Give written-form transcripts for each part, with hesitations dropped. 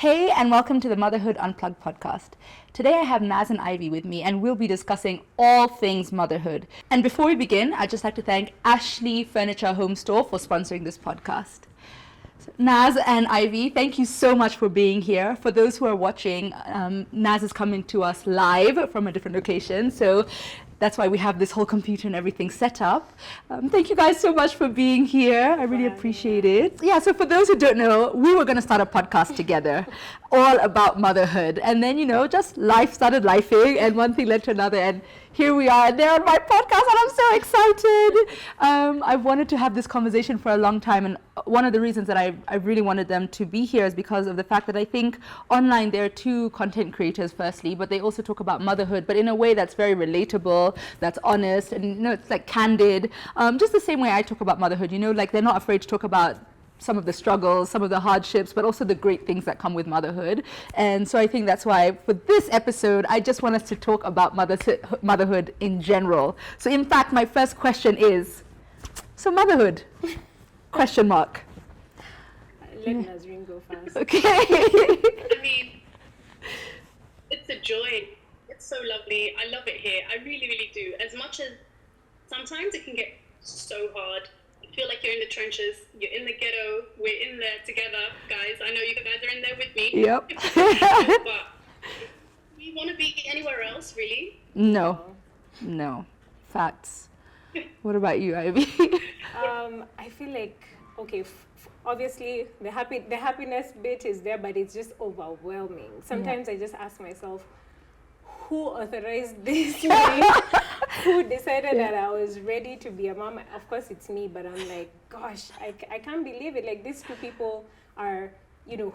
Hey, and welcome to the Motherhood Unplugged podcast. Today I have Naz and Ivy with me, and we'll be discussing all things motherhood. And before we begin, I'd just like to thank Ashley Furniture Home Store for sponsoring this podcast. So, Naz and Ivy, thank you so much for being here. For those who are watching, Naz is coming to us live from a different location, so that's why we have this whole computer and everything set up. Thank you guys so much for being here. I really appreciate it. Yeah, so for those who don't know, we were going to start a podcast together all about motherhood. And then, just life started lifing and one thing led to another. And here we are, and they're on my podcast, and I'm so excited. I've wanted to have this conversation for a long time, and one of the reasons that I really wanted them to be here is because of the fact that I think online there are two content creators, firstly, but they also talk about motherhood, but in a way that's very relatable, that's honest, and it's like candid, just the same way I talk about motherhood. Like they're not afraid to talk about some of the struggles, some of the hardships, but also the great things that come with motherhood. And so I think that's why for this episode, I just want us to talk about motherhood in general. So in fact, my first question is, so motherhood, question mark. Let Nazreen go first. Okay. I mean, it's a joy. It's so lovely. I love it here. I really, really do. As much as sometimes it can get so hard. You feel like you're in the trenches, you're in the ghetto, we're in there together, guys. I know you guys are in there with me. Yep. But we want to be anywhere else, really. No. Facts. What about you, Ivy? I feel like, okay, obviously the happiness bit is there, but it's just overwhelming. Sometimes I just ask myself, who authorized this? Who decided that I was ready to be a mom? Of course it's me, but I'm like, gosh, I can't believe it. Like these two people are,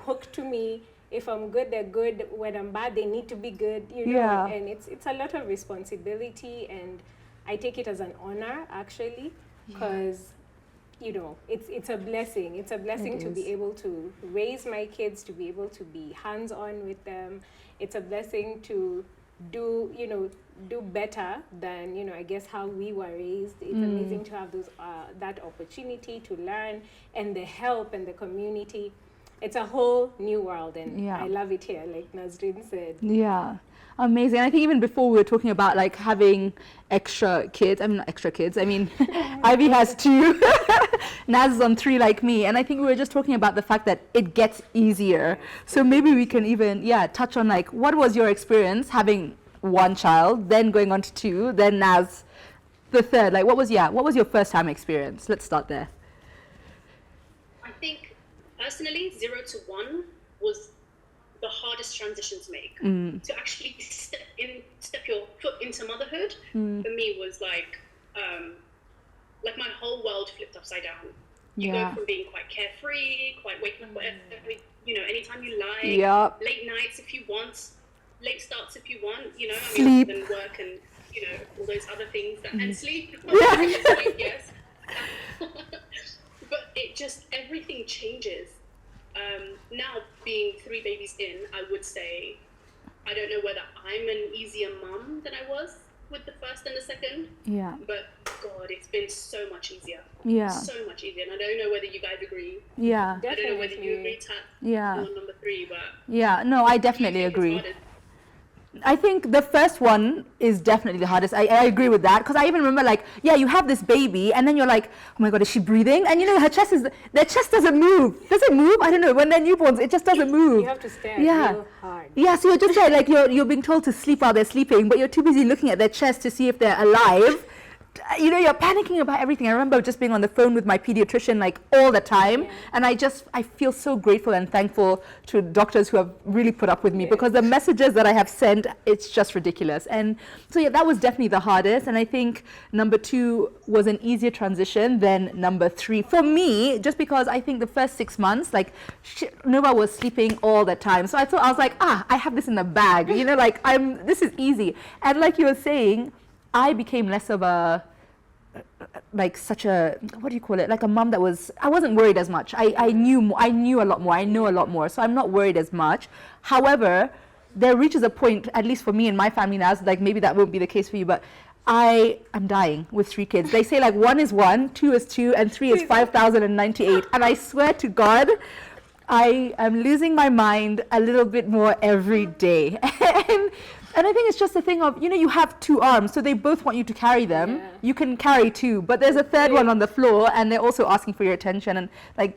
hooked to me. If I'm good, they're good. When I'm bad, they need to be good, Yeah. And it's a lot of responsibility, and I take it as an honor actually, because it's a blessing. It's a blessing to be able to raise my kids, to be able to be hands-on with them. It's a blessing to do better than I guess how we were raised. It's amazing to have those that opportunity to learn, and the help and the community. It's a whole new world, and I love it here, like Nazreen said. Yeah, amazing. I think even before we were talking about like having extra kids. I mean, Ivy has 2. Naz is on 3 like me, and I think we were just talking about the fact that it gets easier. So maybe we can even touch on like what was your experience having 1 child, then going on to 2, then Naz the 3rd. Like what was your first time experience? Let's start there. I think personally 0 to 1 was the hardest transition to make. To actually step your foot into motherhood for me was like my whole world flipped upside down. You go from being quite carefree, quite waking up anytime you like, late nights if you want, late starts if you want, sleep. And work and all those other things and sleep. Yes. But it just, everything changes. Now being 3 babies in, I would say I don't know whether I'm an easier mum than I was with the first and the second. Yeah. But God, it's been so much easier. Yeah. So much easier. And I don't know whether you guys agree. Yeah. Definitely. I don't know whether you agree, Tat, on number 3, but yeah, no, I definitely agree. I think the first one is definitely the hardest. I agree with that, because I even remember you have this baby and then you're like, oh my God, is she breathing? And their chest doesn't move. Does it move? I don't know. When they're newborns, it just doesn't move. You have to stare real hard. Yeah, so you're just you're being told to sleep while they're sleeping, but you're too busy looking at their chest to see if they're alive. You're panicking about everything. I remember just being on the phone with my pediatrician all the time, and I feel so grateful and thankful to doctors who have really put up with me, because the messages that I have sent, it's just ridiculous. And so that was definitely the hardest, and I think number 2 was an easier transition than number 3 for me, just because I think the first 6 months Nova was sleeping all the time, so I was like, I have this in the bag, this is easy. And like you were saying, I became less of a such a, what do you call it, like a mom that I wasn't worried as much. I knew a lot more. I know a lot more, so I'm not worried as much. However, there reaches a point, at least for me and my family now, maybe that won't be the case for you, but I am dying with 3 kids. They say 1 is 1, 2 is 2, and 3 is 5,098. And I swear to God, I am losing my mind a little bit more every day. And I think it's just a thing of, you have 2 arms, so they both want you to carry them. Yeah. You can carry 2, but there's a third one on the floor, and they're also asking for your attention. And so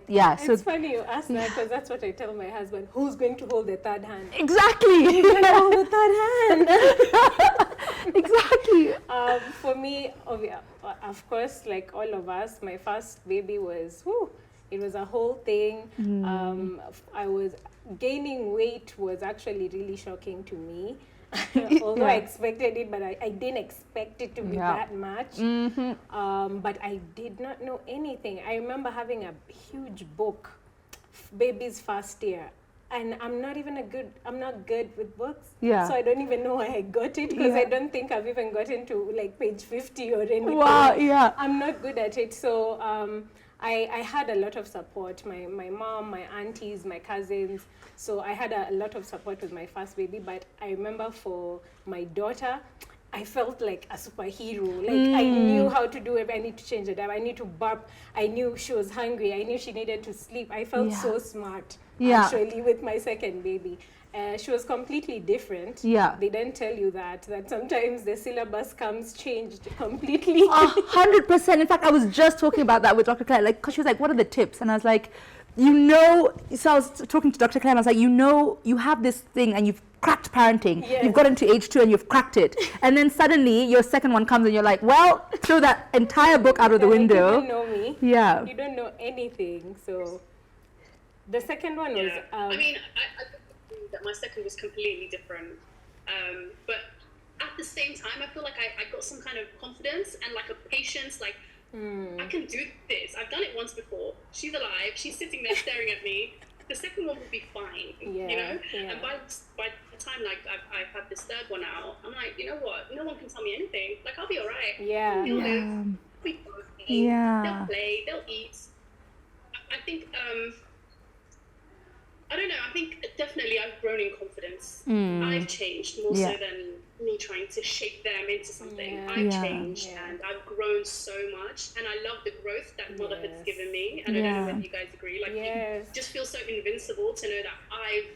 It's funny you ask that, because that's what I tell my husband. Who's going to hold the third hand? exactly. Hold the third hand. Exactly. For me, of course, like all of us, my first baby was, it was a whole thing. I was gaining weight was actually really shocking to me. Although I expected it, but I didn't expect it to be that much. But I did not know anything. I remember having a huge book, Baby's First Year. And I'm not good with books. Yeah. So I don't even know why I got it, because I don't think I've even gotten to like page 50 or anything. Wow, yeah. I'm not good at it. So I had a lot of support. My mom, my aunties, my cousins. So I had a lot of support with my first baby. But I remember for my daughter, I felt like a superhero. Like I knew how to do it. I need to change it up. I need to burp. I knew she was hungry. I knew she needed to sleep. I felt so smart, actually, with my second baby. She was completely different. Yeah. They didn't tell you that sometimes the syllabus comes changed completely. 100%. In fact, I was just talking about that with Dr. Claire, because she was like, what are the tips? And I was like, so I was talking to Dr. Claire, and I was like, you have this thing and you've cracked parenting. Yes. You've gotten to age 2 and you've cracked it. And then suddenly your second one comes and you're like, well, throw that entire book out of the window. You don't know me. Yeah. You don't know anything. So the second one was... I mean, I think that my second was completely different. But at the same time, I feel like I got some kind of confidence and like a patience, like, I can do this. I've done it once before. She's alive. She's sitting there staring at me. The second one will be fine, Yeah. And by the time like I've had this third one out, I'm like, you know what? No one can tell me anything. Like I'll be alright. Yeah. They'll live. They'll be fine. They'll play. They'll eat. I think I don't know. I think definitely I've grown in confidence. I've changed more so than me trying to shape them into something. I've changed and I've grown so much, and I love the growth that motherhood's given me. And I don't know whether you guys agree. Like, you just feel so invincible to know that I've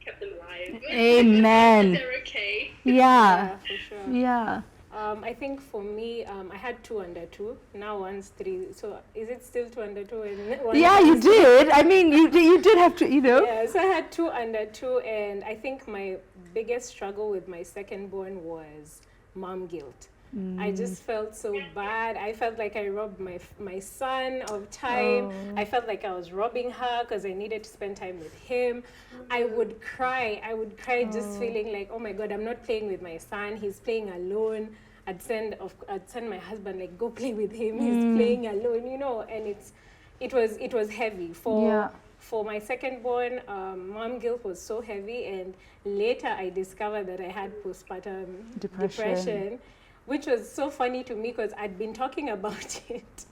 kept them alive. Amen. They're okay. Yeah. For sure. Yeah. I think for me, I had 2 under 2. Now one's 3. So is it still 2 under 2? And one You did. I mean, you did have to, Yeah, so I had 2 under 2, and I think my biggest struggle with my second born was mom guilt. I just felt so bad. I felt like I robbed my son of time. I felt like I was robbing her because I needed to spend time with him. I would cry just feeling like, oh my God, I'm not playing with my son. He's playing alone. I'd send my husband, like, go play with him. He's playing alone, and it was heavy for my second born. Mom guilt was so heavy, and later I discovered that I had postpartum depression, which was so funny to me because I'd been talking about it.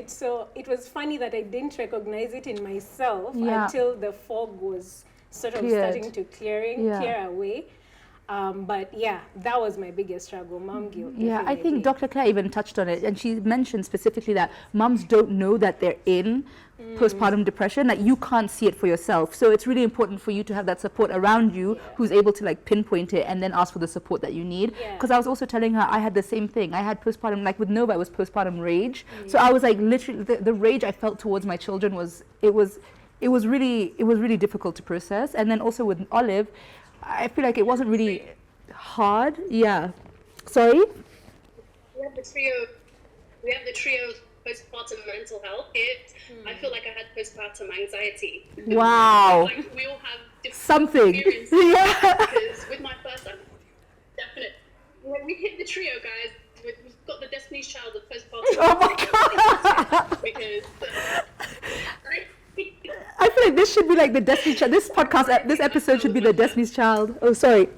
So it was funny that I didn't recognize it in myself until the fog was sort of starting to clear away. But that was my biggest struggle, mom guilt. Yeah, I think Dr. Claire even touched on it, and she mentioned specifically that moms don't know that they're in postpartum depression, that you can't see it for yourself. So it's really important for you to have that support around you who's able to like pinpoint it and then ask for the support that you need. Because I was also telling her I had the same thing. I had postpartum, like with Nova, it was postpartum rage. So I was like literally, the rage I felt towards my children was really difficult to process. And then also with Olive, I feel like it wasn't really hard. Yeah. Sorry? We have the trio of postpartum mental health kit. I feel like I had postpartum anxiety. Wow. Like we all have different something. experiences. Because with my first, I'm definite. When we hit the trio, guys, we've got the Destiny's Child of postpartum. Oh my God. Because I feel like this should be like the Destiny's Child. This podcast, this episode should be the Destiny's Child. Oh, sorry.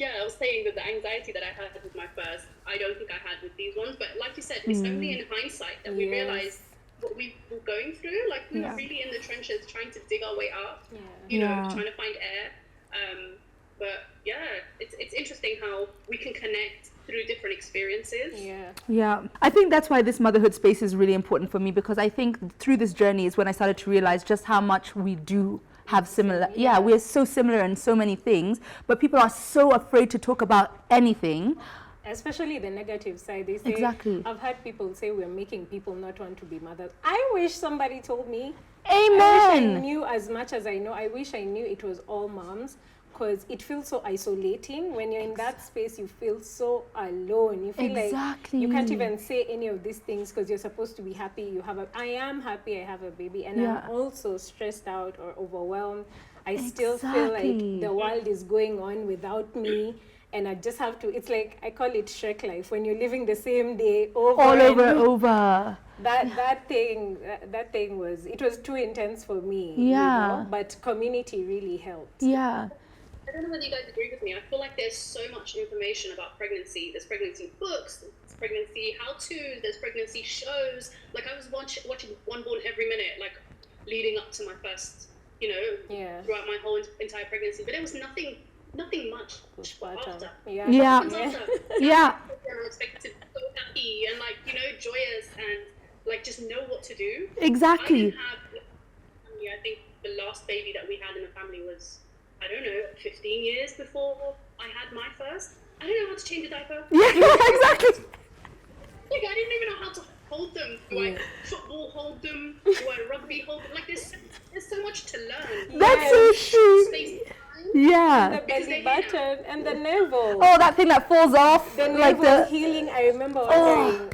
I was saying that the anxiety that I had with my first, I don't think I had with these ones. But like you said, it's only in hindsight that we realized what we were going through. Like we were really in the trenches trying to dig our way up, trying to find air. But it's interesting how we can connect through different experiences. Yeah, I think that's why this motherhood space is really important for me, because I think through this journey is when I started to realize just how much we do have similar. Yeah, we are so similar in so many things, but people are so afraid to talk about anything. Especially the negative side. They say, exactly. I've heard people say we're making people not want to be mothers. I wish somebody told me. Amen. I wish I knew as much as I know. I wish I knew it was all moms, because it feels so isolating. When you're in that space, you feel so alone. You feel like you can't even say any of these things because you're supposed to be happy. I am happy I have a baby, and I'm also stressed out or overwhelmed. I still feel like the world is going on without me. And I just have to, it's like, I call it Shrek life, when you're living the same day over. That thing was, it was too intense for me. You know? But community really helped. Yeah. I don't know whether you guys agree with me. I feel like there's so much information about pregnancy. There's pregnancy books, there's pregnancy how-tos, there's pregnancy shows. Like, I was watching One Born every minute, like, leading up to my first, throughout my whole entire pregnancy. But there was nothing much after. Yeah. I'm expected to be so happy and joyous and just know what to do. Exactly. I didn't have, I think the last baby that we had in the family was, 15 years before I had my first. I didn't know how to change a diaper. Yeah, exactly. I didn't even know how to hold them. Do I football hold them? Do I rugby hold them? There's so much to learn. That's so true. Yeah. The belly button and the navel. Oh, that thing that falls off. The navel healing. I remember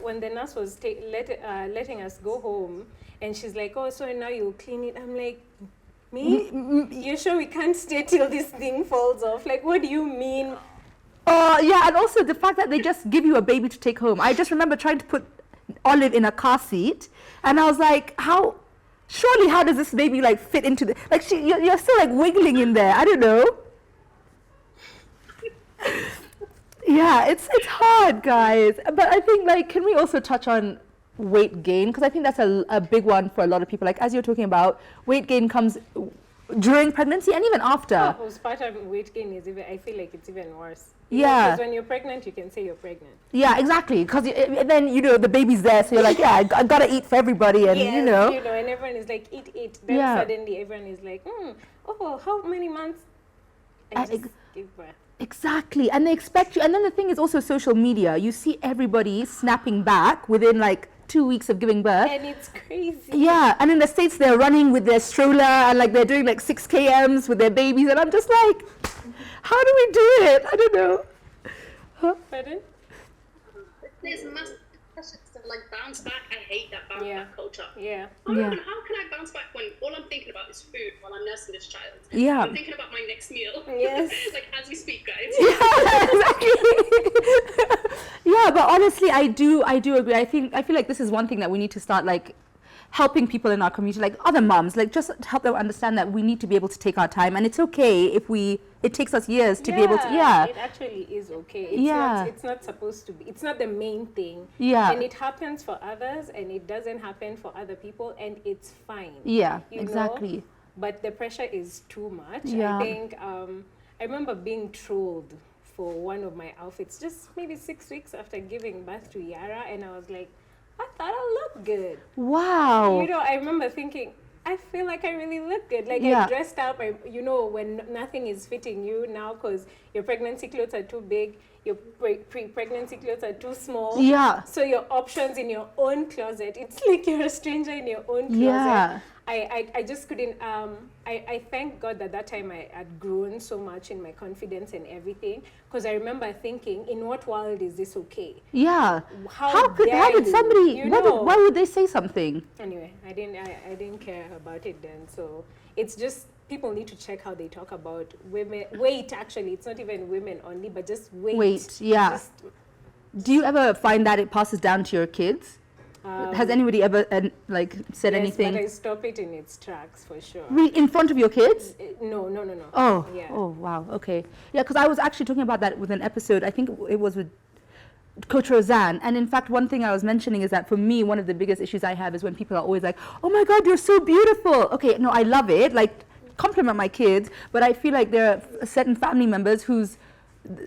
when the nurse was letting us go home, and she's like, "Oh, so now you'll clean it." I'm like, "Me? You sure we can't stay till this thing falls off? Like, what do you mean?" Yeah, and also the fact that they just give you a baby to take home. I just remember trying to put Olive in a car seat, and I was like, how does this baby fit into the, you're still wiggling in there. I don't know. Yeah, it's hard, guys. But I think can we also touch on weight gain, because I think that's a big one for a lot of people. As you're talking about, weight gain comes during pregnancy and even after. Postpartum weight gain is I feel like it's even worse. Yeah. Because when you're pregnant, you can say you're pregnant. Yeah, exactly. Because then the baby's there, so you're like, I gotta eat for everybody, and and everyone is like, eat. Then suddenly everyone is like, how many months? I just give birth. Exactly, and they expect you. And then the thing is also social media. You see everybody snapping back within 2 weeks of giving birth. And it's crazy. Yeah, and in the States they're running with their stroller and they're doing 6 kms with their babies, and I'm just like, how do we do it? I don't know. Pardon? There's massive pressure to bounce back. I hate that bounce back culture. Yeah. How can I bounce back when all I'm thinking about is food while I'm nursing this child? Yeah. I'm thinking about my next meal. Yes. As we speak, guys. Yeah, exactly. Yeah, but honestly, I do agree. I feel like this is one thing that we need to start helping people in our community, other moms, just help them understand that we need to be able to take our time, and it's okay if it takes us years to be able to. It actually is okay. It's not supposed to be. It's not the main thing. Yeah. And it happens for others, and it doesn't happen for other people, and it's fine. Yeah, you exactly. know? But the pressure is too much. Yeah. I think I remember being trolled for one of my outfits just maybe 6 weeks after giving birth to Yara, and I was like, I thought I looked good. Wow. I remember thinking, I feel like I really look good. I dressed up, when nothing is fitting you now because your pregnancy clothes are too big, your pre-pregnancy clothes are too small. Yeah. So your options in your own closet, it's like you're a stranger in your own closet. Yeah. I just couldn't, I thank God that time I had grown so much in my confidence and everything, because I remember thinking, in what world is this okay? Yeah. How did somebody, why would they say something? Anyway, I didn't care about it then, so it's just, people need to check how they talk about women, weight actually, it's not even women only, but just weight. Weight, yeah. Do you ever find that it passes down to your kids? Has anybody ever said anything? But I stop it in its tracks for sure. In front of your kids? No. Oh, yeah. Oh, wow. Okay. Yeah, because I was actually talking about that with an episode. I think it was with Coach Roseanne. And in fact, one thing I was mentioning is that for me, one of the biggest issues I have is when people are always like, "Oh my God, you're so beautiful." Okay, no, I love it. Compliment my kids, but I feel like there are certain family members whose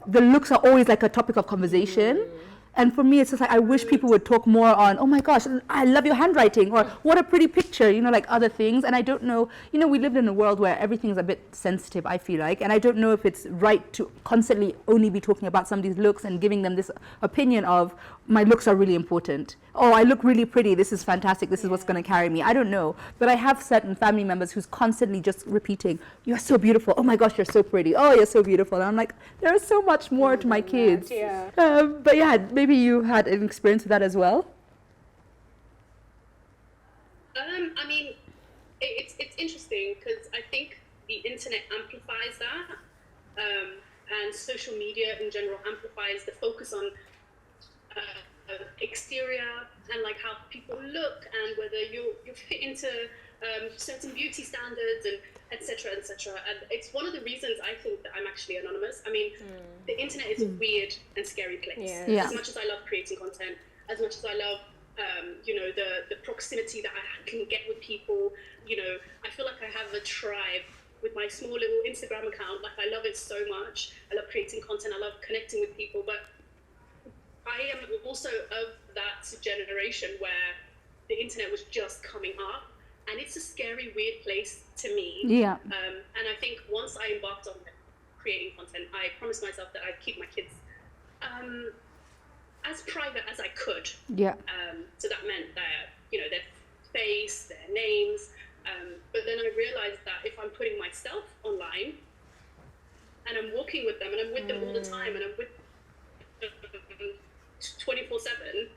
the looks are always like a topic of conversation. And for me, it's just like, I wish people would talk more on, oh my gosh, I love your handwriting, or what a pretty picture, you know, like other things. And I don't know, you know, we live in a world where everything's a bit sensitive, I feel like. And I don't know if it's right to constantly only be talking about somebody's looks and giving them this opinion of, my looks are really important. Oh, I look really pretty. This is fantastic. This is what's going to carry me. I don't know. But I have certain family members who's constantly just repeating, you're so beautiful. Oh my gosh, you're so pretty. Oh, you're so beautiful. And I'm like, there's so much more to my kids. Yeah. But yeah, maybe you had an experience with that as well. I mean, it's interesting because I think the internet amplifies that, and social media in general amplifies the focus on exterior and like how people look and whether you fit into certain beauty standards and etc. And it's one of the reasons I think that I'm actually anonymous. I mean, the internet is a weird and scary place. Yeah. As much as I love creating content, as much as I love you know, the proximity that I can get with people, you know, I feel like I have a tribe with my small little Instagram account. Like, I love it so much. I love creating content. I love connecting with people. But I am also of that generation where the internet was just coming up. And it's a scary, weird place to me. Yeah. And I think once I embarked on creating content, I promised myself that I'd keep my kids as private as I could. Yeah. So that meant that, you know, their face, their names. But then I realized that if I'm putting myself online and I'm walking with them and I'm with them all the time and I'm with them 24/7,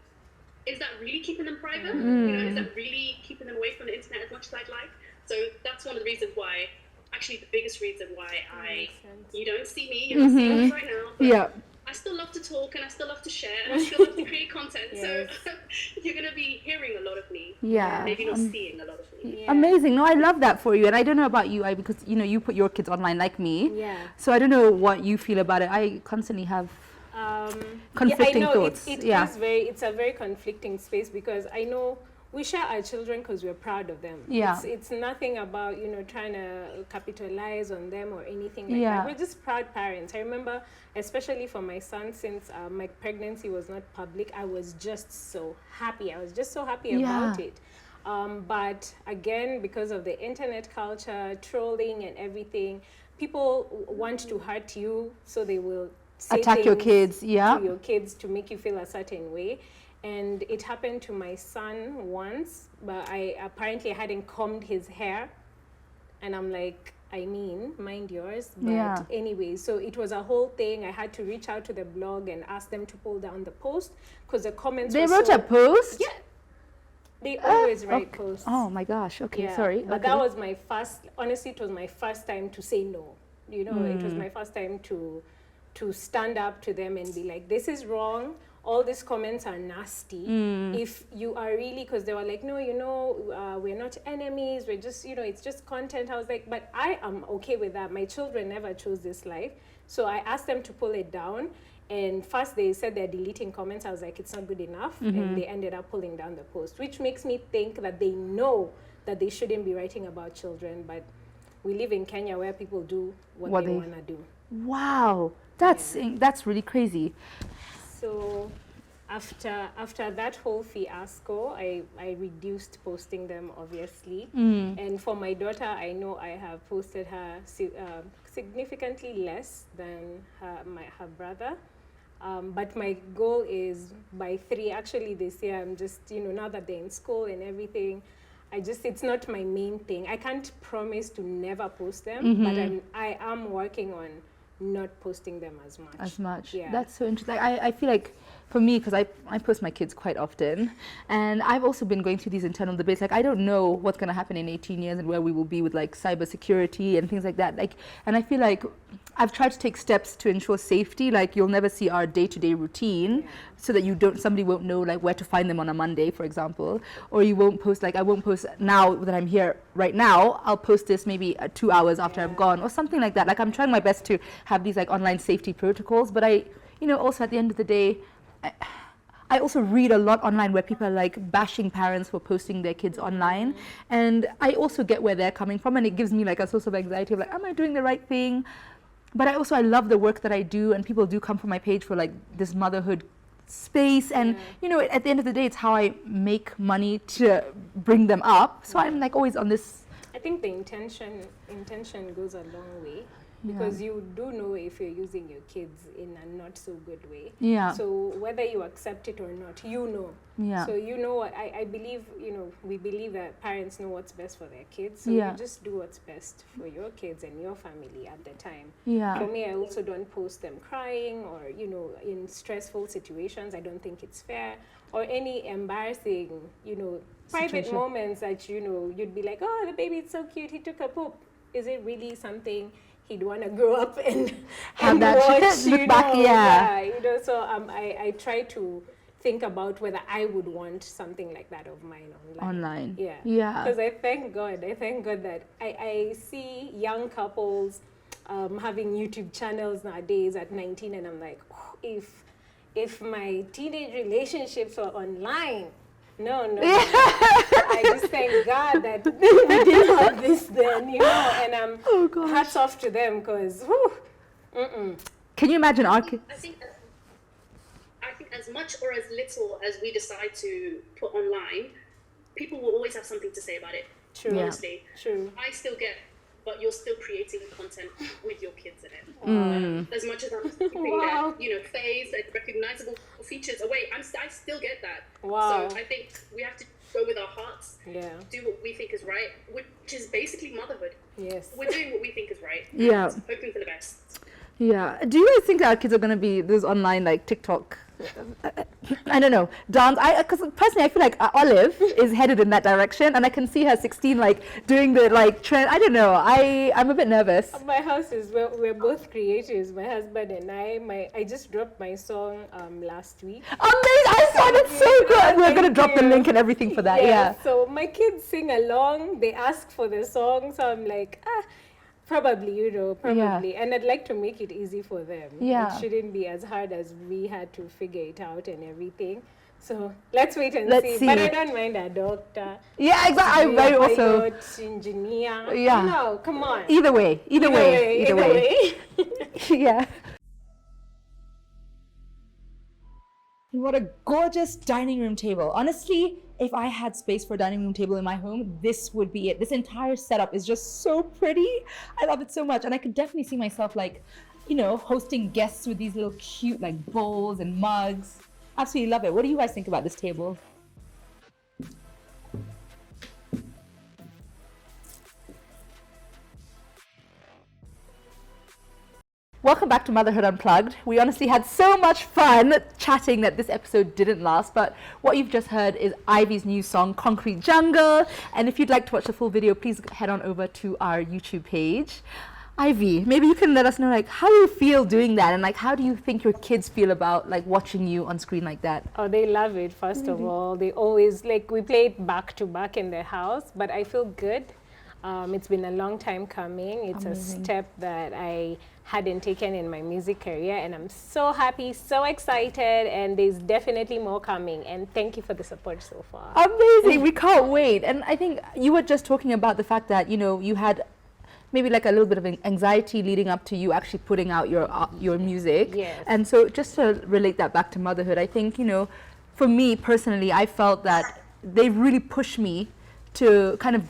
is that really keeping them private? You know, is that really keeping them away from the internet as much as I'd like? So that's one of the reasons why, actually the biggest reason why you don't see me, you're not seeing me right now. But I still love to talk and I still love to share and I still love to create content. So you're going to be hearing a lot of me. Yeah. Maybe not seeing a lot of me. Yeah. Amazing. No, I love that for you. And I don't know about you, because, you know, you put your kids online like me. Yeah. So I don't know what you feel about it. I constantly have conflicting thoughts. It's a very conflicting space because I know we share our children because we're proud of them. Yeah. It's nothing about, you know, trying to capitalize on them or anything like Yeah. that. We're just proud parents. I remember, especially for my son, since my pregnancy was not public, I was just so happy. About it. But again, because of the internet culture, trolling and everything, people want to hurt you, so they will say attack your kids, to your kids to make you feel a certain way. And it happened to my son once, but I apparently hadn't combed his hair. And I'm like, I mean, mind yours. But anyway, so it was a whole thing. I had to reach out to the blog and ask them to pull down the post because the comments They wrote a post? Yeah. They always write posts. Oh my gosh. Okay, Yeah. sorry. But okay. that was my first, honestly, it was my first time to say no. You know, it was my first time to stand up to them and be like, this is wrong. All these comments are nasty. If you are really, because they were like, no, you know, we're not enemies. We're just, you know, it's just content. I was like, but I am okay with that. My children never chose this life. So I asked them to pull it down. And first they said they're deleting comments. I was like, it's not good enough. And they ended up pulling down the post, which makes me think that they know that they shouldn't be writing about children. But we live in Kenya where people do what they want to do. Wow. That's really crazy. So after that whole fiasco, I reduced posting them, obviously. And for my daughter, I know I have posted her significantly less than her brother. But my goal is by 3, actually this year, I'm just, you know, now that they're in school and everything, it's not my main thing. I can't promise to never post them, but I am working on not posting them as much. Yeah. That's so interesting. I feel like for me, because I post my kids quite often, and I've also been going through these internal debates. Like, I don't know what's going to happen in 18 years and where we will be with like cybersecurity and things like that. Like, and I feel like I've tried to take steps to ensure safety. Like, you'll never see our day-to-day routine, so that somebody won't know like where to find them on a Monday, for example, or you won't post, like I won't post now that I'm here right now. I'll post this maybe 2 hours after I've gone, or something like that. Like, I'm trying my best to have these like online safety protocols, but I, you know, also at the end of the day, I also read a lot online where people are like bashing parents for posting their kids online, and I also get where they're coming from, and it gives me like a source of anxiety of like, am I doing the right thing? but I love the work that I do, and people do come from my page for like this motherhood space, and you know, at the end of the day, it's how I make money to bring them up. So I'm like always on this. I think the intention goes a long way, because you do know if you're using your kids in a not so good way. Yeah. So whether you accept it or not, you know. Yeah. So you know what I believe, you know, we believe that parents know what's best for their kids. So Yeah. you just do what's best for your kids and your family at the time. Yeah. For me, I also don't post them crying or, you know, in stressful situations. I don't think it's fair. Or any embarrassing, you know, private Situation. moments that, you know, you'd be like, oh, the baby is so cute, he took a poop. Is it really something he'd want to grow up and Have and that watch, look you back, know? yeah. You know, so I try to think about whether I would want something like that of mine online. Yeah. Yeah. Because I thank God that I see young couples having YouTube channels nowadays at 19, and I'm like, oh, if my teenage relationships were online, no. I just thank God that we didn't have this then, you know, and Oh, gosh. hats off to them, because Can you imagine our kids? I think as much or as little as we decide to put online, people will always have something to say about it. True. Yeah. Honestly, True. I still get, but you're still creating content with your kids in it. As much as I'm keeping Wow. their, you know, face and recognizable features away, I still get that. Wow. So I think we have to go with our hearts, Yeah. do what we think is right, which is basically motherhood. Yes. We're doing what we think is right. Yeah. And hoping for the best. Yeah. Do you guys think that our kids are going to be those online like TikTok? I don't know, dance. Because personally, I feel like Olive is headed in that direction, and I can see her 16 like doing the like trend. I don't know. I'm a bit nervous. My house is we're both creatives, my husband and I just dropped my song last week. Amazing! I saw it so good. We're gonna drop the link and everything for that. Yeah. So my kids sing along. They ask for the song, so I'm like, probably, you know, probably. And I'd like to make it easy for them. Yeah. It shouldn't be as hard as we had to figure it out and everything. So let's wait and Let's see. see. But I don't mind a doctor. Yeah, exactly. I'm very also. Pilot, engineer. Yeah. No, come on. Either way. Either way. Yeah. What a gorgeous dining room table. Honestly, if I had space for a dining room table in my home, this would be it. This entire setup is just so pretty. I love it so much. And I could definitely see myself like, you know, hosting guests with these little cute like bowls and mugs. Absolutely love it. What do you guys think about this table? Welcome back to Motherhood Unplugged. We honestly had so much fun chatting that this episode didn't last, but what you've just heard is Ivy's new song, Concrete Jungle. And if you'd like to watch the full video, please head on over to our YouTube page. Ivy, maybe you can let us know like how you feel doing that, and like how do you think your kids feel about like watching you on screen like that? Oh, they love it, first of all. They always, like, we play it back to back in the house, but I feel good. It's been a long time coming. It's Amazing. a step that I hadn't taken in my music career, and I'm so happy, so excited, and there's definitely more coming. And thank you for the support so far. Amazing, we can't wait. And I think you were just talking about the fact that, you know, you had maybe like a little bit of anxiety leading up to you actually putting out your music. Yes. And so just to relate that back to motherhood, I think, you know, for me personally, I felt that they really pushed me to kind of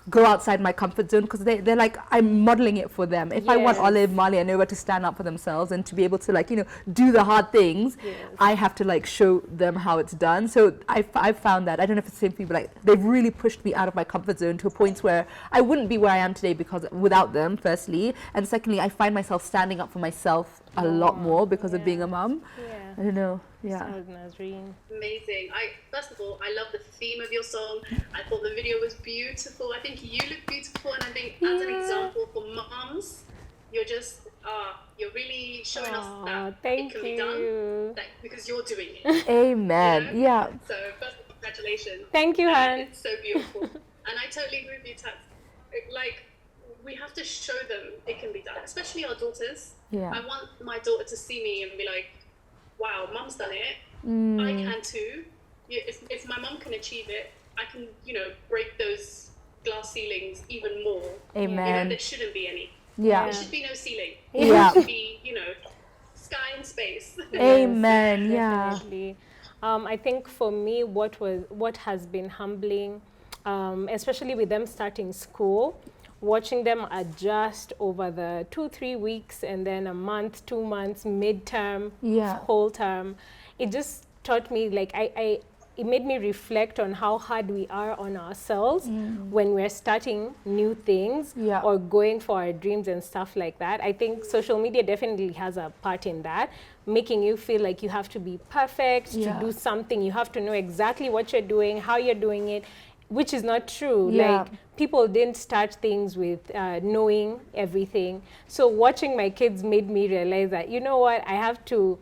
go outside my comfort zone, because they're like, I'm modeling it for them. If I want Yes. Olive, Marley, and Nova to stand up for themselves and to be able to like, you know, do the hard things, Yes. I have to like show them how it's done. So I've found that, I don't know if it's the same for you, but like they've really pushed me out of my comfort zone to a point where I wouldn't be where I am today because without them, firstly, and secondly, I find myself standing up for myself a lot more because of being a mum. Yeah. I don't know. Yeah. So, Nazreen. Amazing. First of all, I love the theme of your song. I thought the video was beautiful. I think you look beautiful, and I think as an example for moms, you're just you're really showing us that thank it can be you. done, like, because you're doing it. Amen. You know? Yeah. So first of all, congratulations. Thank you, And Han. it's so beautiful. And I totally agree with you, Tats. Like, we have to show them it can be done, especially our daughters. Yeah. I want my daughter to see me and be like, wow, mum's done it. I can too. Yeah, if my mum can achieve it, I can, you know, break those glass ceilings even more. You know, Amen. there shouldn't be any. Yeah. There should be no ceiling. Yeah. It should be, sky and space. Amen. Yeah. Definitely. I think for me, what has been humbling, especially with them starting school, watching them adjust over the 2-3 weeks and then a month, 2 months, midterm, whole term, it just taught me, like, it made me reflect on how hard we are on ourselves when we're starting new things or going for our dreams and stuff like that. I think social media definitely has a part in that, making you feel like you have to be perfect to do something. You have to know exactly what you're doing, how you're doing it, which is not true. Like, people didn't start things with knowing everything. So watching my kids made me realize that, you know what, I have to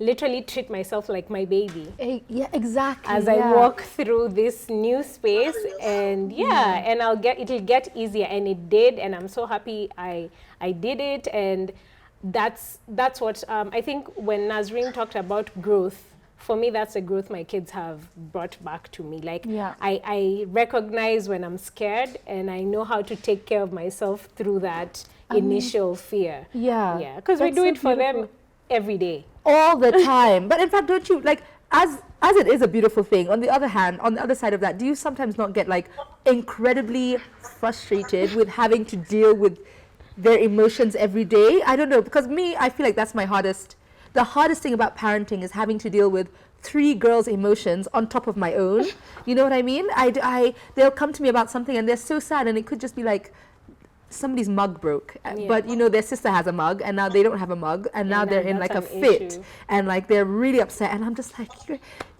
literally treat myself like my baby. Yeah, exactly. As I walk through this new space, and and it'll get easier, and it did, and I'm so happy I did it. And that's what I think when Nazreen talked about growth, for me, that's a growth my kids have brought back to me. Like, I recognize when I'm scared, and I know how to take care of myself through that initial fear. Yeah, because we do it for them every day. All the time. But in fact, don't you, like, as it is a beautiful thing, on the other hand, on the other side of that, do you sometimes not get, like, incredibly frustrated with having to deal with their emotions every day? I don't know, because I feel like that's my hardest. The hardest thing about parenting is having to deal with 3 girls' emotions on top of my own. You know what I mean? They'll come to me about something and they're so sad, and it could just be like, somebody's mug broke, but their sister has a mug and now they don't have a mug, and now they're in like a fit and like they're really upset, and I'm just like,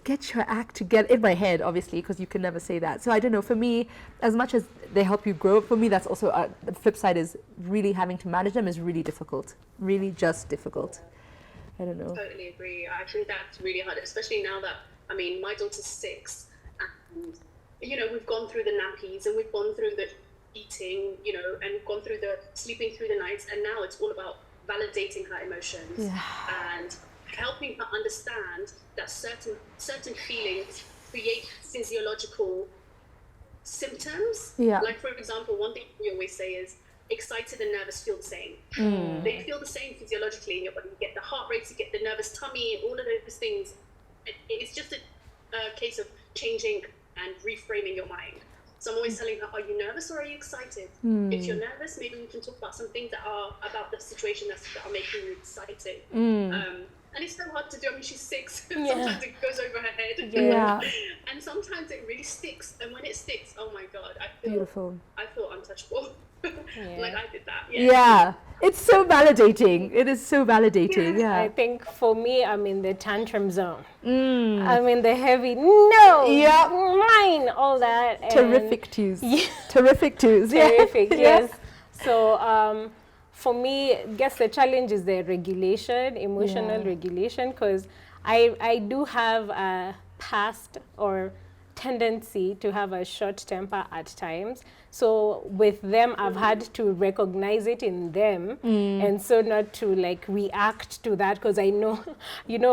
get your act together, in my head, obviously, because you can never say that. So I don't know, for me, as much as they help you grow, for me that's also the flip side, is really having to manage them is really difficult, really just difficult. I don't know. Totally agree. I think that's really hard, especially now that, my daughter's 6, and we've gone through the nappies and we've gone through the eating, and gone through the sleeping through the nights, and now it's all about validating her emotions and helping her understand that certain feelings create physiological symptoms. Like, for example, one thing we always say is excited and nervous feel the same. They feel the same physiologically in your body. You get the heart rates, you get the nervous tummy, all of those things. It's just a case of changing and reframing your mind. So I'm always telling her, are you nervous or are you excited? If you're nervous, maybe we can talk about some things that are about the situation that are making you excited. And it's so hard to do. She's 6. Sometimes it goes over her head. And sometimes it really sticks. And when it sticks, oh my God, I feel untouchable. Like I did that. It's so validating. It is so validating. I think for me, I'm in the tantrum zone. I'm in the heavy, mine, all that. Terrific twos. Terrific twos. Terrific, yes. So for me, I guess the challenge is the regulation, emotional regulation, because I do have a past or tendency to have a short temper at times. So with them, I've had to recognize it in them, and so not to like react to that, because I know,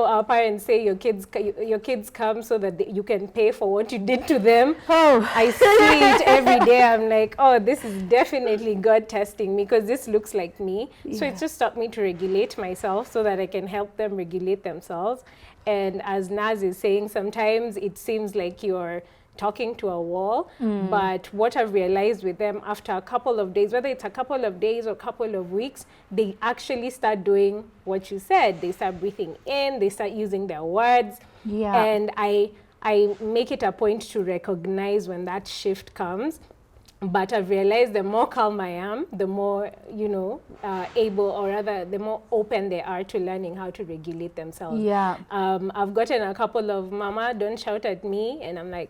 our parents say your kids come so that you can pay for what you did to them. I see it every day. I'm like, oh, this is definitely God testing me, because this looks like me. So it's just taught me to regulate myself so that I can help them regulate themselves. And as Naz is saying, sometimes it seems like you're talking to a wall, but what I've realized with them after a couple of days, whether it's a couple of days or a couple of weeks, they actually start doing what you said. They start breathing in, they start using their words, and I make it a point to recognize when that shift comes. But I've realized the more calm I am, the more, able, or rather, the more open they are to learning how to regulate themselves. I've gotten a couple of, Mama, don't shout at me. And I'm like,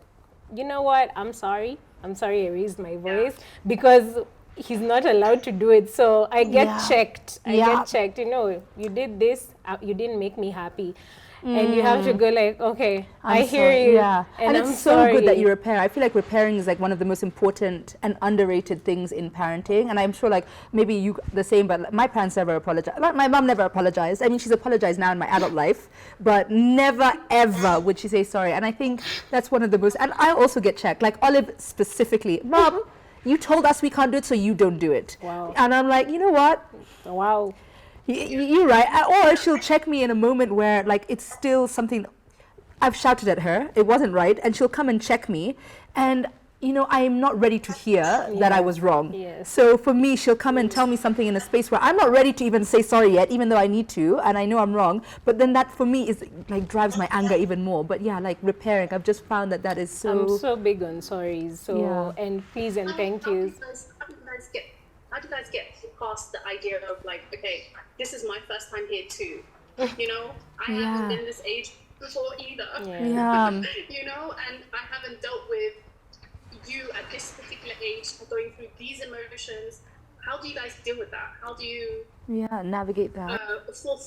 you know what? I'm sorry I raised my voice, because he's not allowed to do it. So I get checked. I get checked. You did this. You didn't make me happy. And you have to go like, okay, I hear you. And it's so good that you repair. I feel like repairing is like one of the most important and underrated things in parenting. And I'm sure like maybe you the same, but my parents never apologized. My mom never apologized. I mean, she's apologized now in my adult life, but never ever would she say sorry. And I think that's one of the most, and I also get checked, like Olive specifically, Mom, You told us we can't do it, so you don't do it. Wow. And I'm like, you know what? Wow. You're right. Or she'll check me in a moment where like it's still something I've shouted at her, it wasn't right, and she'll come and check me, and you know, I am not ready to hear that I was wrong. Yes. So for me, she'll come and tell me something in a space where I'm not ready to even say sorry yet, even though I need to, and I know I'm wrong. But then that for me is like drives my anger even more. But yeah, like repairing, I've just found that is so. I'm so big on sorries. So Yeah. and please and thank yous. How do you guys get past the idea of like, okay, this is my first time here too? You know, I haven't been this age before either. Yeah. You know, and I haven't dealt with you at this particular age going through these emotions. How do you guys deal with that? How do you Navigate that.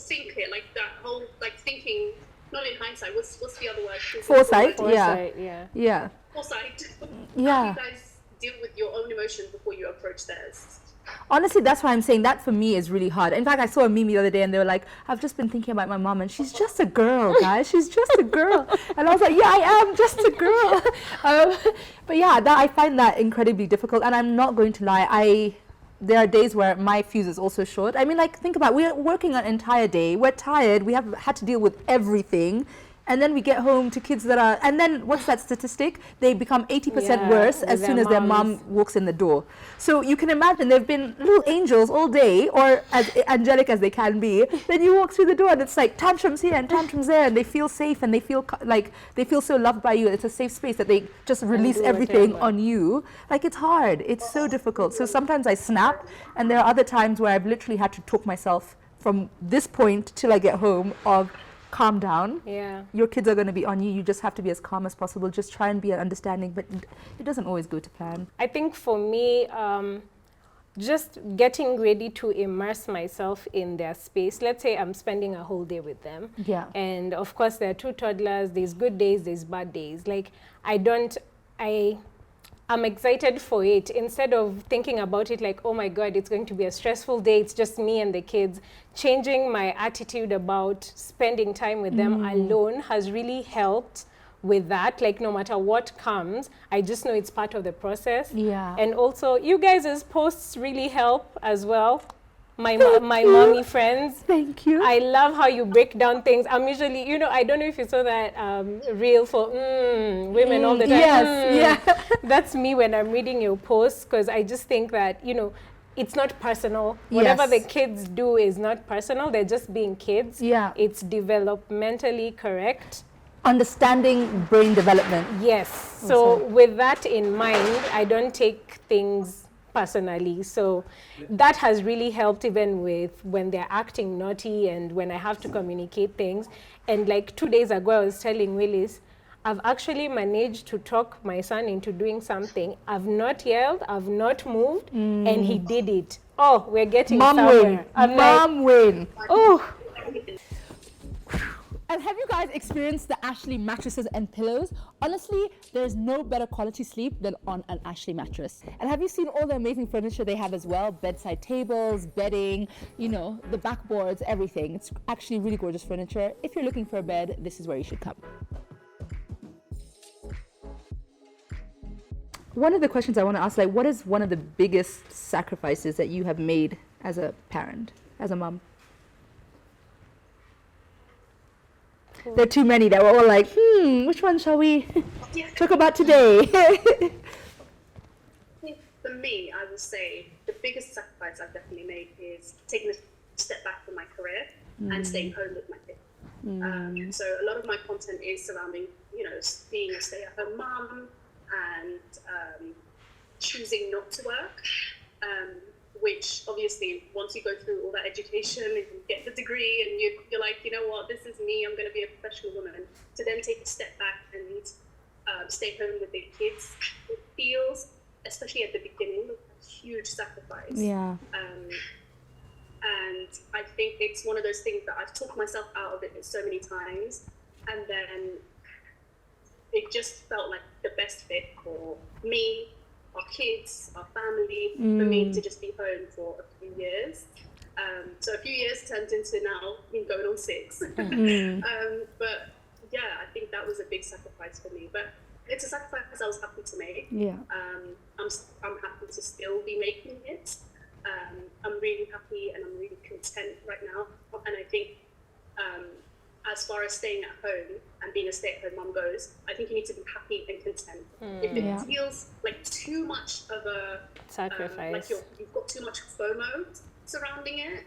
think it, like that whole like thinking, not in hindsight, what's the other word? Foresight. Foresight, Yeah. Foresight. Yeah. How do you guys deal with your own emotions before you approach theirs? Honestly, that's why I'm saying that for me is really hard. In fact, I saw a meme the other day and they were like, I've just been thinking about my mom and she's just a girl, guys. She's just a girl. And I was like, yeah, I am just a girl. But yeah, I find that incredibly difficult. And I'm not going to lie, there are days where my fuse is also short. I mean, like, think about it. We're working an entire day. We're tired. We have had to deal with everything. And then we get home to kids that are, and then what's that statistic? They become 80% worse as soon as their mom walks in the door. So you can imagine they've been little angels all day, or as angelic as they can be. Then you walk through the door and it's like tantrums here and tantrums there, and they feel safe and they feel like they feel so loved by you. It's a safe space that they just release everything on you. Like, it's hard. It's so difficult. So sometimes I snap, and there are other times where I've literally had to talk myself from this point till I get home of, calm down. Yeah. Your kids are going to be on you. You just have to be as calm as possible. Just try and be understanding, but it doesn't always go to plan. I think for me, just getting ready to immerse myself in their space. Let's say I'm spending a whole day with them. Yeah. And of course, there are two toddlers. There's good days, there's bad days. Like, I'm excited for it. Instead of thinking about it like, oh my God, it's going to be a stressful day, it's just me and the kids, changing my attitude about spending time with them alone has really helped with that. Like, no matter what comes, I just know it's part of the process. Yeah. And also, you guys' posts really help as well. My mommy friends. Thank you. I love how you break down things. I'm usually, you know, I don't know if you saw that reel for women all the time. Yes, yeah. That's me when I'm reading your posts, because I just think that, you know, it's not personal. Whatever the kids do is not personal. They're just being kids. Yeah. It's developmentally correct. Understanding brain development. Yes. So with that in mind, I don't take things personally. So that has really helped, even with when they're acting naughty and when I have to communicate things. And like 2 days ago, I was telling Willis, I've actually managed to talk my son into doing something. I've not yelled, I've not moved, and he did it. Oh, we're getting somewhere. Mom win. Oh. And have you guys experienced the Ashley mattresses and pillows? Honestly, there's no better quality sleep than on an Ashley mattress. And have you seen all the amazing furniture they have as well? Bedside tables, bedding, you know, the backboards, everything. It's actually really gorgeous furniture. If you're looking for a bed, this is where you should come. One of the questions I want to ask, like, what is one of the biggest sacrifices that you have made as a parent, as a mom? There are too many that we're all like, which one shall we talk about today? For me, I would say the biggest sacrifice I've definitely made is taking a step back from my career and staying home with my kids. So a lot of my content is surrounding, you know, being a stay-at-home mom and choosing not to work. Which obviously, once you go through all that education and you get the degree and you're like, you know what, this is me, I'm going to be a professional woman. To then take a step back and stay home with the kids, it feels, especially at the beginning, a huge sacrifice. Yeah. And I think it's one of those things that I've talked myself out of it so many times, and then it just felt like the best fit for me, our kids, our family, for me to just be home for a few years. So a few years turned into now going on 6. But yeah, I think that was a big sacrifice for me. But it's a sacrifice I was happy to make. Yeah. I'm happy to still be making it. I'm really happy and I'm really content right now. And I think as far as staying at home and being a stay-at-home mom goes, I think you need to be happy and content. If it feels like too much of a sacrifice, like you've got too much FOMO surrounding it,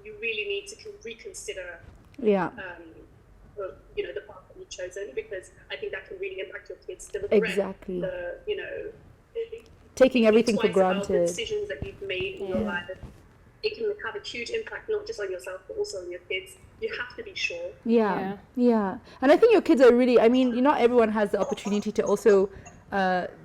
you really need to reconsider. Yeah. You know, the path that you've chosen, because I think that can really impact your kids. The regret, Exactly. you know, Taking everything for twice about the granted. decisions that you've made in your life. It can have a huge impact, not just on yourself, but also on your kids. You have to be sure. Yeah. And I think your kids are really, I mean, not everyone has the opportunity to also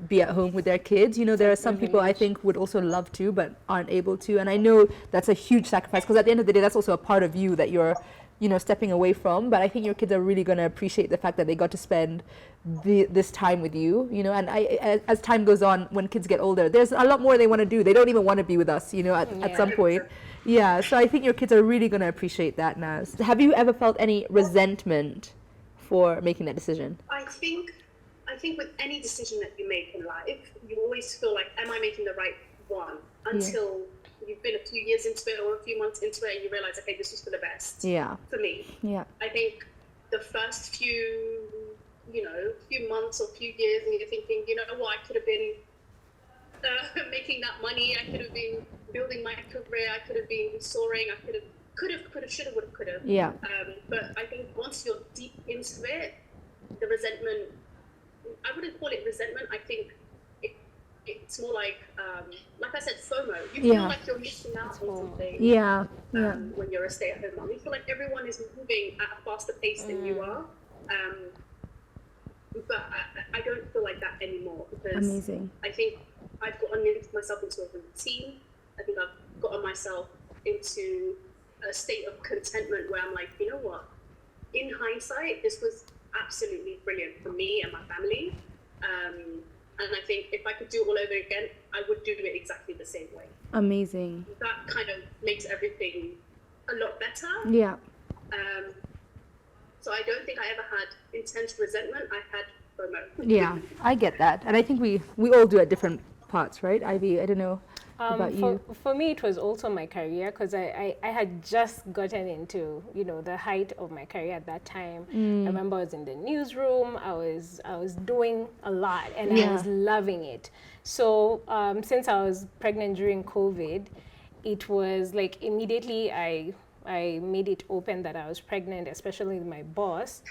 be at home with their kids. You know, there are some people I think would also love to, but aren't able to. And I know that's a huge sacrifice, because at the end of the day, that's also a part of you that you're, you know, stepping away from. But I think your kids are really going to appreciate the fact that they got to spend this time with you, you know. And as time goes on, when kids get older, there's a lot more they want to do. They don't even want to be with us, you know, at some point. Yeah, so I think your kids are really going to appreciate that, Naz. Have you ever felt any resentment for making that decision? I think with any decision that you make in life, you always feel like, am I making the right one? Until you've been a few years into it or a few months into it and you realize, okay, this was for the best. Yeah. For me. Yeah. I think the first few months or few years, and you're thinking, you know what, I could have been making that money, I could have been building my career, I could have been soaring, I could have, should have, would have, could have. Yeah. But I think once you're deep into it, the resentment, I wouldn't call it resentment, I think it's more like I said, FOMO. You feel like you're missing out on something. Yeah. When you're a stay-at-home mom, you feel like everyone is moving at a faster pace than you are. But I don't feel like that anymore, because Amazing. I think I've gotten myself into a routine. I think I've gotten myself into a state of contentment where I'm like, you know what? In hindsight, this was absolutely brilliant for me and my family. And I think if I could do it all over again, I would do it exactly the same way. Amazing. That kind of makes everything a lot better. Yeah. So I don't think I ever had intense resentment. I had FOMO. Yeah, I get that. And I think we all do at different parts, right, Ivy? I don't know about you. For me, it was also my career, because I had just gotten into, you know, the height of my career at that time. I remember I was in the newsroom. I was doing a lot, and I was loving it. So since I was pregnant during COVID, it was like immediately I made it open that I was pregnant, especially with my boss.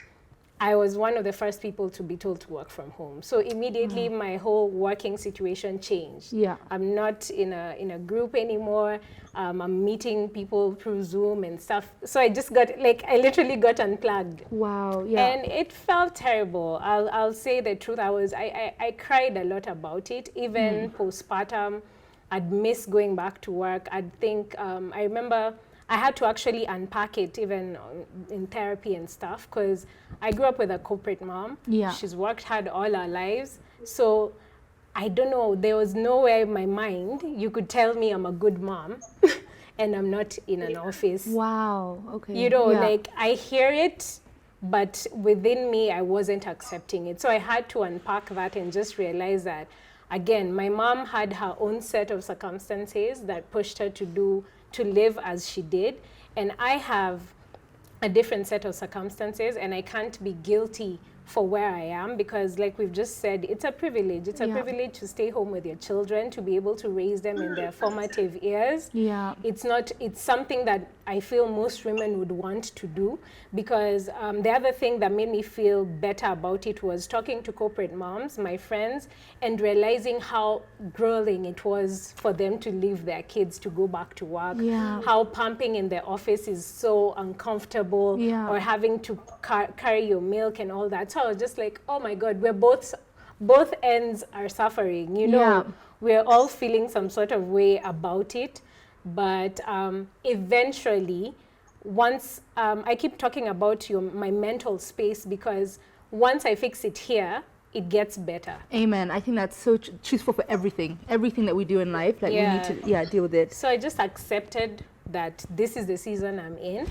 I was one of the first people to be told to work from home. So immediately my whole working situation changed. Yeah. I'm not in a group anymore. I'm meeting people through Zoom and stuff. So I just got, I literally got unplugged. Wow, yeah. And it felt terrible. I'll say the truth. I cried a lot about it. Even postpartum, I'd miss going back to work. I'd think, I remember I had to actually unpack it even in therapy and stuff, because I grew up with a corporate mom. Yeah. She's worked hard all our lives. So I don't know, there was nowhere in my mind you could tell me I'm a good mom and I'm not in an office. Wow, okay. You know, I hear it, but within me, I wasn't accepting it. So I had to unpack that and just realize that, again, my mom had her own set of circumstances that pushed her to live as she did. And I have a different set of circumstances, and I can't be guilty for where I am, because like we've just said, it's a privilege. It's a privilege to stay home with your children, to be able to raise them in their formative years. Yeah. It's something that I feel most women would want to do, because the other thing that made me feel better about it was talking to corporate moms, my friends, and realizing how grueling it was for them to leave their kids to go back to work. Yeah. How pumping in the office is so uncomfortable, or having to carry your milk and all that. So I was just like, oh my God, we're both ends are suffering, you know. We're all feeling some sort of way about it. But eventually, once I keep talking about my mental space, because once I fix it here, it gets better. Amen. I think that's so truthful for everything that we do in life. Like we need to deal with it. So I just accepted that this is the season I'm in,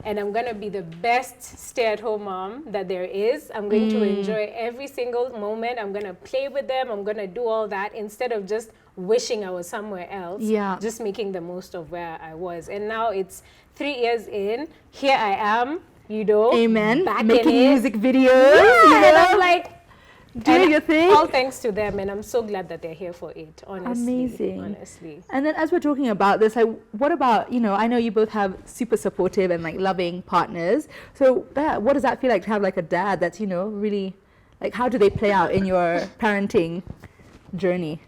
and I'm going to be the best stay-at-home mom that there is. I'm going to enjoy every single moment. I'm going to play with them. I'm going to do all that instead of just wishing I was somewhere else. Yeah. Just making the most of where I was. And now it's 3 years in. Here I am, you know. Amen. Back Making in it. music videos. Yeah, you and know? I'm like, doing your thing. all thanks to them, and I'm so glad that they're here for it, honestly. Amazing. Honestly. And then as we're talking about this, like, what about, you know, I know you both have super supportive and like loving partners. So what does that feel like to have like a dad that's, you know, really, like, how do they play out in your parenting journey?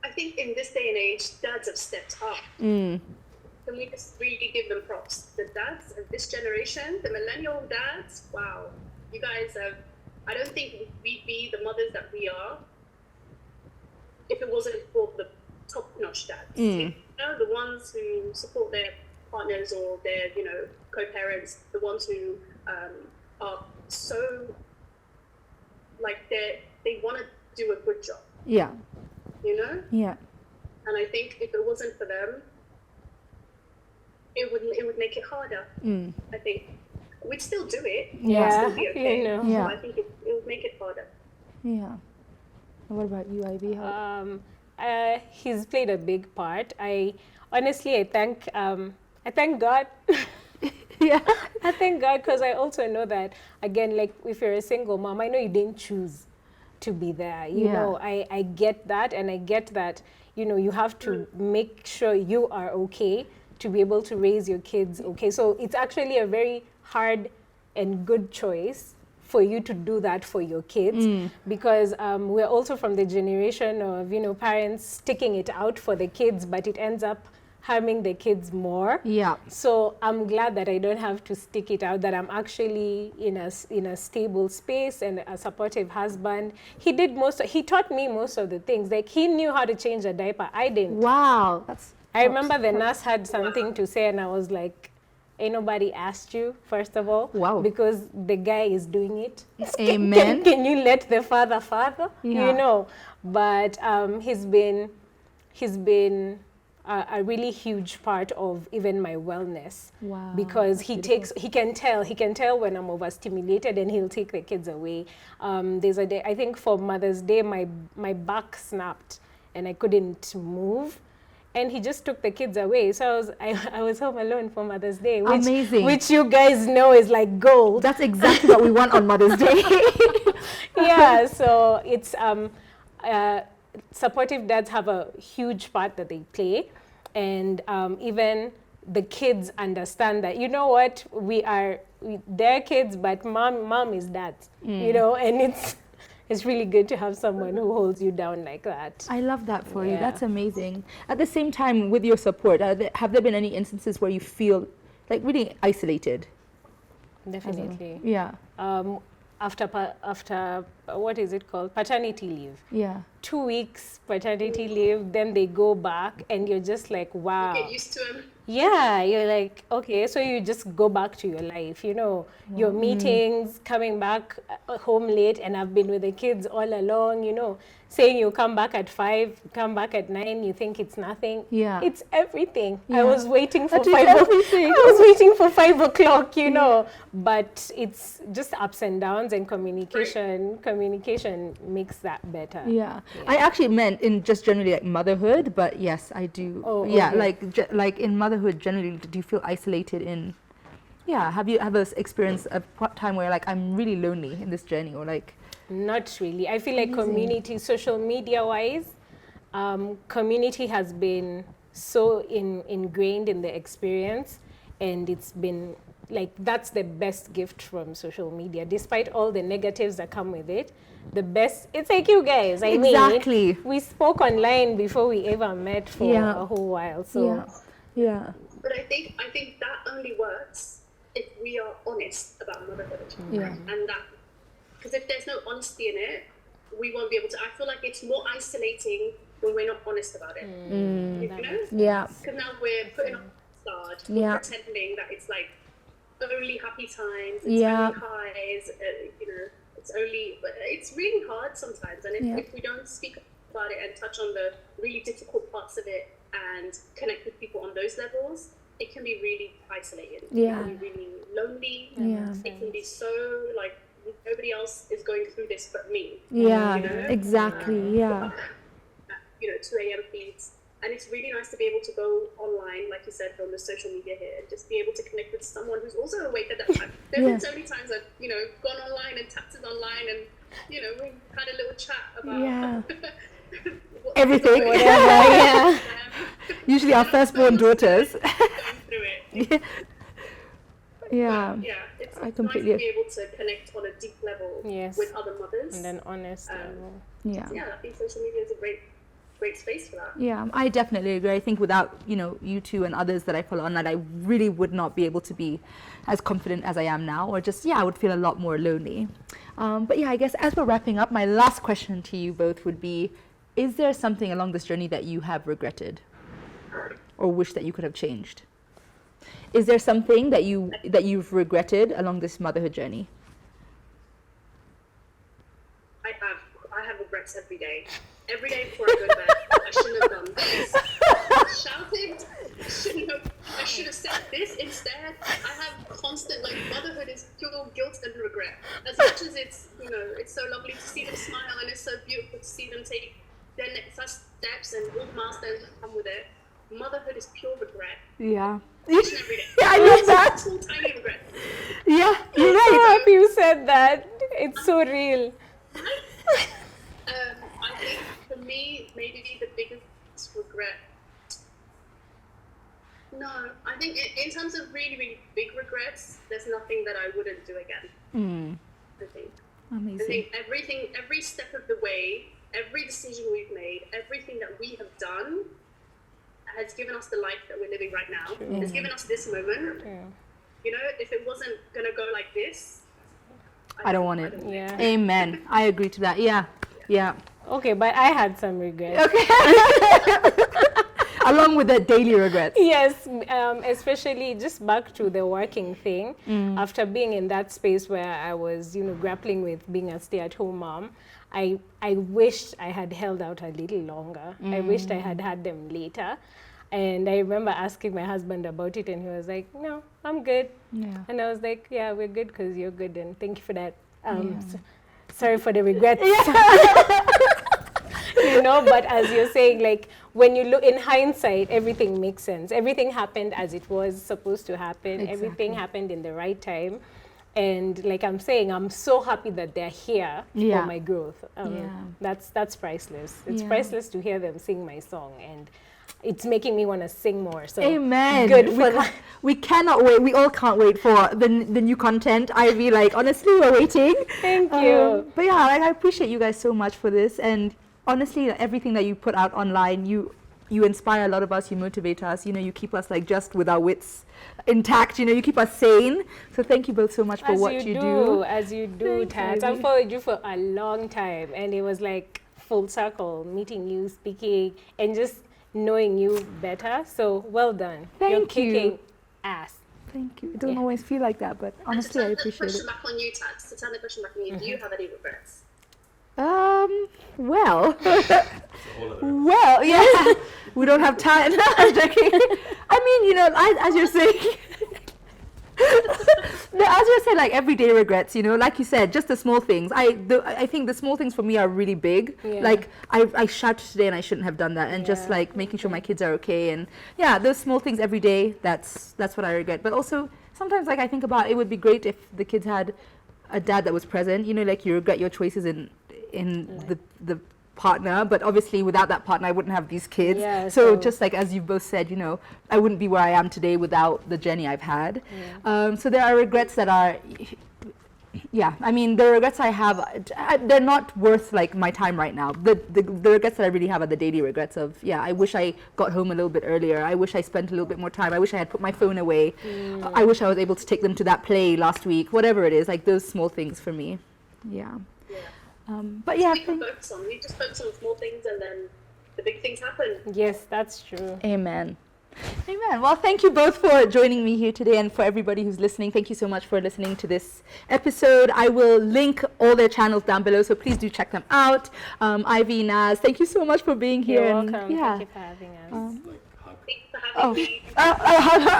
I think in this day and age, dads have stepped up. Can we just really give them props? The dads of this generation, the millennial dads, wow. You guys have, I don't think we'd be the mothers that we are if it wasn't for the top-notch dads. You know, the ones who support their partners or their, you know, co-parents, the ones who are so, like, they want to do a good job. Yeah. You know? Yeah. And I think if it wasn't for them, it would make it harder. I think we'd still do it. Yeah, It'd still be okay. you know. Yeah. But I think it would make it harder. Yeah. What about you, Ivy? He's played a big part. I thank God. Yeah. I thank God, because I also know that, again, like, if you're a single mom, I know you didn't choose to be there. You know, I get that, and I get that, you know, you have to make sure you are okay to be able to raise your kids okay. So it's actually a very hard and good choice for you to do that for your kids, because we're also from the generation of, you know, parents sticking it out for the kids, but it ends up harming the kids more. Yeah. So I'm glad that I don't have to stick it out, that I'm actually in a stable space and a supportive husband. He taught me most of the things. Like, he knew how to change a diaper. I didn't. Wow. I remember the nurse had something to say, and I was like, ain't nobody asked you, first of all. Wow. Because the guy is doing it. Amen. Can you let the father? Yeah. You know. But he's been a really huge part of even my wellness. Wow, Because he can tell when I'm overstimulated, and he'll take the kids away. There's a day, I think for Mother's Day, my back snapped and I couldn't move. And he just took the kids away. So I was home alone for Mother's Day. Amazing. Which you guys know is like gold. That's exactly what we want on Mother's Day. Yeah, so it's supportive dads have a huge part that they play, and even the kids understand that, you know what, they're kids, but mom is dad, you know, and it's really good to have someone who holds you down like that. I love that for you. Yeah. That's amazing. At the same time, with your support, have there been any instances where you feel like really isolated? Definitely. Yeah. After what is it called? Paternity leave. Yeah. 2 weeks paternity leave, then they go back, and you're just like, wow. Get used to him. Yeah, you're like, okay, so you just go back to your life, you know, your meetings, coming back home late, and I've been with the kids all along, you know, saying you come back at 5, come back at 9, you think it's nothing. Yeah. It's everything. Yeah. I was waiting for That is 5 everything. I was waiting for 5 o'clock, you know, but it's just ups and downs, and communication makes that better. Yeah. I actually meant in just generally like motherhood, but yes, I do. Oh, yeah, okay. like in motherhood generally, do you feel isolated in? Yeah, have you ever experienced a time where like I'm really lonely in this journey, or like? Not really. I feel like community, social media wise, community has been so ingrained in the experience, and it's been like, that's the best gift from social media, despite all the negatives that come with it. The best, it's like you guys, Exactly. we spoke online before we ever met for a whole while. So Yeah. But I think that only works if we are honest about motherhood. Yeah. And that, because if there's no honesty in it, we won't be able to. I feel like it's more isolating when we're not honest about it. You know? Yeah. Because now we're putting on a facade, we're pretending that it's like only happy times, it's only highs, you know, it's really hard sometimes. And if we don't speak about it and touch on the really difficult parts of it and connect with people on those levels, it can be really isolating. Yeah. It can be really lonely. Yeah. It can be so like nobody else is going through this but me. Yeah, You know? exactly. Yeah. 2 a.m. feeds. And it's really nice to be able to go online, like you said, on the social media here, and just be able to connect with someone who's also awake at that time. There's been so many times I've, gone online and tapped it online and, we had a little chat about everything. Yeah. Usually our firstborn daughters. going through it. Yeah. Yeah, it's I nice completely to be able to connect on a deep level Yes. with other mothers. And then honest level. Yeah. Yeah, I think social media is a great space for that. Yeah, I definitely agree. I think without, you two and others that I follow online, I really would not be able to be as confident as I am now, or just, I would feel a lot more lonely. But yeah, I guess as we're wrapping up, my last question to you both would be, is there something along this journey that you have regretted or wish that you could have changed? Is there something that you've regretted along this motherhood journey? I have regrets every day. Every day before I go to bed, I shouldn't have done this. I shouted. I should have said this instead. I have constant, motherhood is pure guilt and regret. As much as it's, it's so lovely to see them smile and it's so beautiful to see them take their next steps and all the milestones that come with it. Motherhood is pure regret. Yeah. Each and every day. Yeah, I love that. Small, tiny regrets. Yeah, you're I'm right. so happy you said that. It's so real. I think for me, maybe the biggest regret. No, I think in terms of really, really big regrets, there's nothing that I wouldn't do again. I think. Amazing. I think every step of the way, every decision we've made, everything that we have done has given us the life that we're living right now. True. Has given us this moment. Yeah. If it wasn't going to go like this, I don't want it. Yeah. Amen. I agree to that. Yeah. Yeah. Okay, but I had some regrets. Okay. Along with the daily regrets. Yes, especially just back to the working thing. After being in that space where I was, grappling with being a stay-at-home mom, I wished I had held out a little longer. I wished I had had them later. And I remember asking my husband about it, and he was like, "No, I'm good." Yeah. And I was like, "Yeah, we're good because you're good, and thank you for that." Sorry for the regrets. But as you're saying, when you look in hindsight, everything makes sense. Everything happened as it was supposed to happen. Exactly. Everything happened in the right time. And like I'm saying, I'm so happy that they're here for my growth. That's priceless. It's priceless to hear them sing my song, and it's making me want to sing more. So Amen. Good for that. We cannot wait. We all can't wait for the new content. Ivy, honestly, we're waiting. Thank you. But yeah, I appreciate you guys so much for this. And honestly, everything that you put out online, you inspire a lot of us. You motivate us. You keep us just with our wits intact. You keep us sane. So thank you both so much for what you do. As you do, Tats. I've followed you for a long time, and it was full circle, meeting you, speaking, and just knowing you better. So well done. You're kicking ass. Thank you. It doesn't always feel like that, but honestly, I appreciate it. To turn the question back on you, Tats, to turn the question back on you, do you have any regrets? Well, yeah, we don't have time. No, I'm joking. I mean, as you're saying, no, as you're saying, everyday regrets, like you said, just the small things. I think the small things for me are really big. Yeah. I shouted today and I shouldn't have done that, and just making sure my kids are okay, and those small things every day. That's what I regret. But also sometimes, I think about it would be great if the kids had a dad that was present. You regret your choices in the partner, but obviously without that partner I wouldn't have these kids. So just as you both said, I wouldn't be where I am today without the journey I've had. So there are regrets that are the regrets I have, they're not worth my time right now. The regrets that I really have are the daily regrets of I wish I got home a little bit earlier. I wish I spent a little bit more time. I wish I had put my phone away. I wish I was able to take them to that play last week. Whatever it is, those small things for me. But We just focus on small things, and then the big things happen. Yes, that's true. Amen. Well, thank you both for joining me here today, and for everybody who's listening, thank you so much for listening to this episode. I will link all their channels down below, so please do check them out. Ivy, Naz, thank you so much for being here. You're welcome. Thank you for having us. Thanks for having Oh, hug her.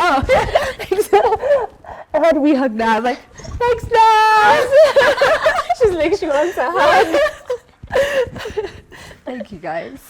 Oh. I heard we hug now. I'm like, thanks, Naz. She's like, she wants a hug. Thank you, guys.